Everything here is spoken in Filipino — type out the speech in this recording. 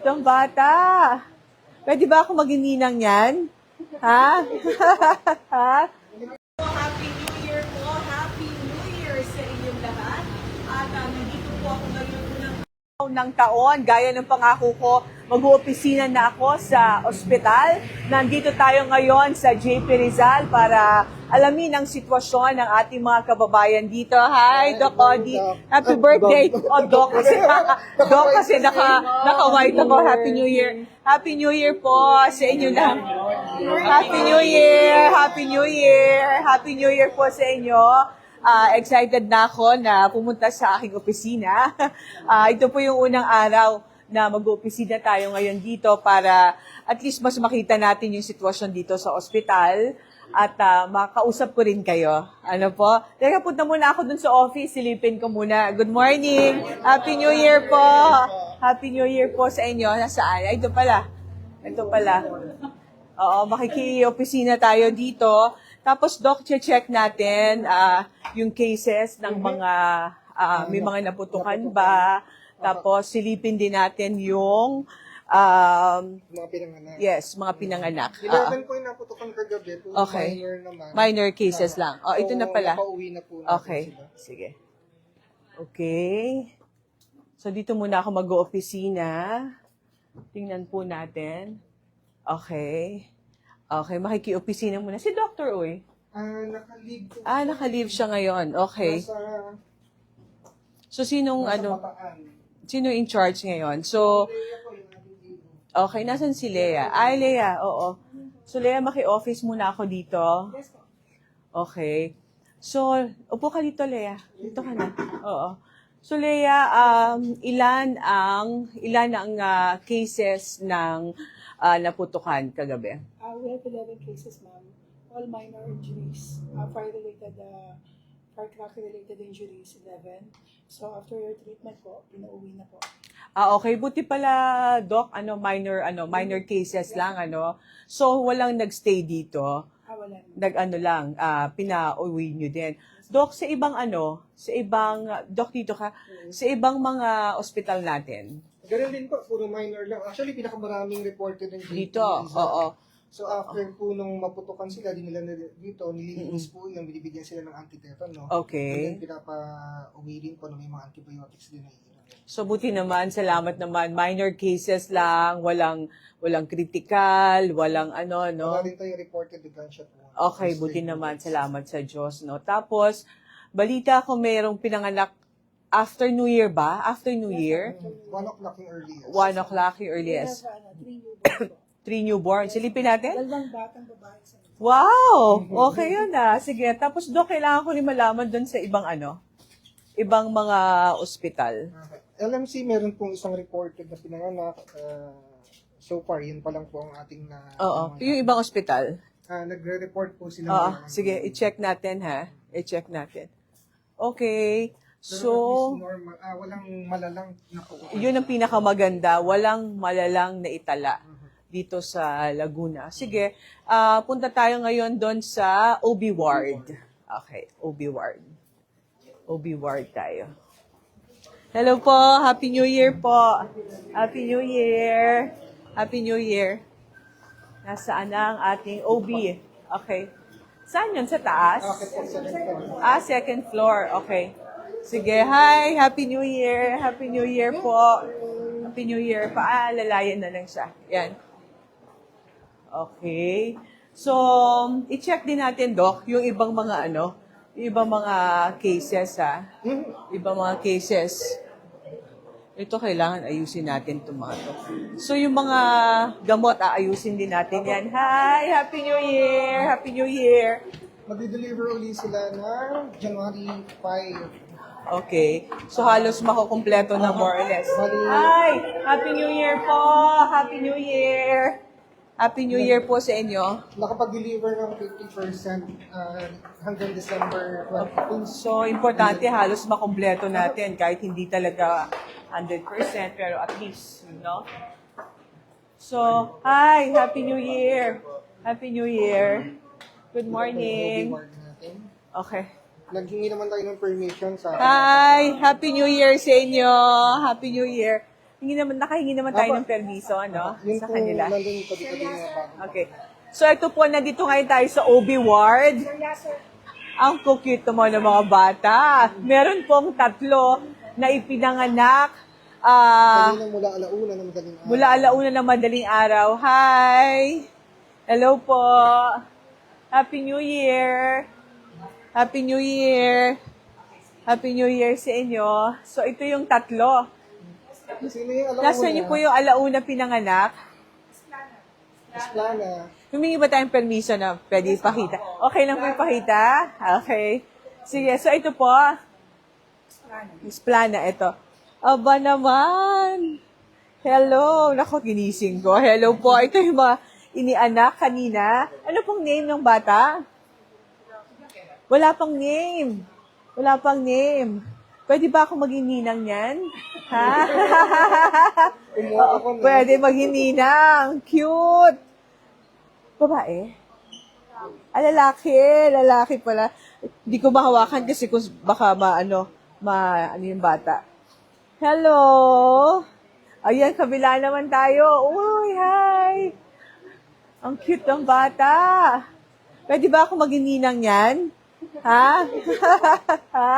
Itong bata. Pwede ba ako maging ninang yan? Ha? Ha? Happy New Year po! Happy New Year sa inyong lahat. At nandito po ako ngayon ng taon. Gaya ng pangako ko, mag-uopisina na ako sa ospital. Nandito tayo ngayon sa JP Rizal para alamin ang sitwasyon ng ating mga kababayan dito. Hi, Doc Odi. Happy birthday. Oh, Doc kasi naka-white ako. Happy New Year. Happy New Year po sa inyo lang. Happy New Year. Happy New Year. Happy New Year po sa inyo. Excited na ako na pumunta sa aking opisina. Ito po yung unang araw na mag-opisina tayo ngayon dito para at least mas makita natin yung sitwasyon dito sa ospital at makausap ko rin kayo. Ano po? Teka, punta muna ako dun sa office. Silipin ko muna. Good morning! Happy New Year po! Happy New Year po sa inyo. Nasaan? Ay, ito pala. Ito pala. Oo, makiki-opisina tayo dito. Tapos, Doc, check natin yung cases ng mga, may mga naputukan ba. Tapos, silipin din natin yung mga pinanganak. yes, mga pinanganak. 11 po yung naputukan kagabi. Okay. Minor naman. Minor cases lang. Oh, ito na pala. Nakauwi na po natin Okay. sila. Sige. Okay. So, dito muna ako mag-opisina. Tingnan po natin. Okay. Okay, makiki-opisina muna. Si Dr. Uy. Naka-leave po. Naka-leave siya ngayon. Okay. Nasa So, sinong Bataan. sino in charge ngayon? So, Kaya po yung ating leave. okay, nasan si Lea? Ay, Lea, oo. So, Lea, maki-office muna ako dito. Okay. So, upo ka dito, Lea. Dito ka na. Oo. So, Lea, ilan ang cases ng naputukan kagabi? We have 11 cases, ma'am. All minor injuries. Fire-related, fire crack-related injuries, 11. So, after your treatment po, pinauwi na po. Okay. Buti pala, Doc, minor cases lang, ano? So, walang nagstay dito. Wala na. Nag-ano lang, pinauwi nyo din. Doc, sa ibang Doc, dito ka, sa ibang mga ospital natin, Ganun din po, puro minor lang. Actually, pinakamaraming reported ng dito, oo. So, after po nung maputukan sila, dinila na dito, nililinis po yung binibigyan sila ng antitetanus, no? Okay. And then, pinapa-uwi rin po na may mga antibiotics din na iinom. So, buti naman, salamat naman, minor cases lang, walang critical, walang ano, no? Wala rin tayong reported the gunshot wound. Okay, buti naman, salamat sa Diyos, no? Tapos, balita ko mayroong pinanganak after New Year ba? After New Year? 1 o'clock yung earliest. 1 o'clock yung We earliest. have 3 newborns po. 3 newborn. Silipin natin? 2 batang babae sa Wow! Okay yun Sige. Tapos, Doc, kailangan ko rin malaman doon sa ibang mga ospital. LMC, meron pong isang reported na pinanganak. So far, yun pa lang po ang ating na... Oo. Yung ibang ospital? Nagre-report po sila. Oo. ngayon. Sige, i-check natin, ha? I-check natin. Okay. Pero So, at least normal, walang malalang nakuha. yun ang pinakamaganda. Walang malalang na itala dito sa Laguna. Sige, punta tayo ngayon doon sa OB ward. Okay, OB ward. OB ward tayo. Hello po, Happy New Year po. Happy New Year. Happy New Year. Nasaan na ang ating OB? Okay. Saan yun? Sa taas? Okay po, second floor. Second floor. Okay. Sige, hi! Happy New Year! Happy New Year po! Happy New Year. Paalalayan na lang siya. Yan. Okay. So, i-check din natin, Doc, yung ibang mga yung ibang mga cases, ha? Ibang mga cases. Ito, kailangan ayusin natin itong mga to. So, yung mga gamot, aayusin din natin yan. Hi! Happy New Year! Happy New Year! Mag-deliver ulit sila ng January 5. Okay. So, halos makukumpleto na more or less. Hi! Happy New Year po! Happy New Year! Happy New Year po sa inyo. Nakapag-deliver ng 50% hanggang December 22. So, importante halos makumpleto natin kahit hindi talaga 100%, pero at least, no? So, hi! Happy New Year! Happy New Year! Good morning! Okay. Naghingi naman tayo ng permission sa... Hi! Happy New Year sa inyo! Happy New Year! Nakahingi naman tayo ng permiso, ano? Yun Sa po, kanila. nandun tabi-tabi na bago. Okay. So, ito po, nandito ngayon tayo sa OB ward. Ang cute naman ng mga bata. Meron pong 3 na ipinanganak Kanina mula alauna na madaling araw. mula alauna ng madaling araw. Hi! Hello po! Happy New Year! Happy New Year! Happy New Year sa inyo. So, ito yung 3. Sino yung alauna? Nasaan niyo po yung alauna pinanganak? Esplana. Humingi ba tayong permiso na pwede ipakita? Okay lang po ipakita? Okay. Sige, so ito po. Esplana, ito. Aba naman. Hello. Naku, ginising ko. Hello po. Ito yung mga inianak kanina. Ano pong name ng bata? Wala pang name. Wala pang name. Pwede ba ako maging ninang niyan? Ha? Kumuha ako na. Pwede maging ninang. Cute. Babae? Lalaki pala. Hindi ko mahawakan kasi kung baka ano yung bata. Hello! Ayan, kabila naman tayo. Uy, hi! Ang cute ng bata. Pwede ba ako maging ninang yan? Ha? Ha?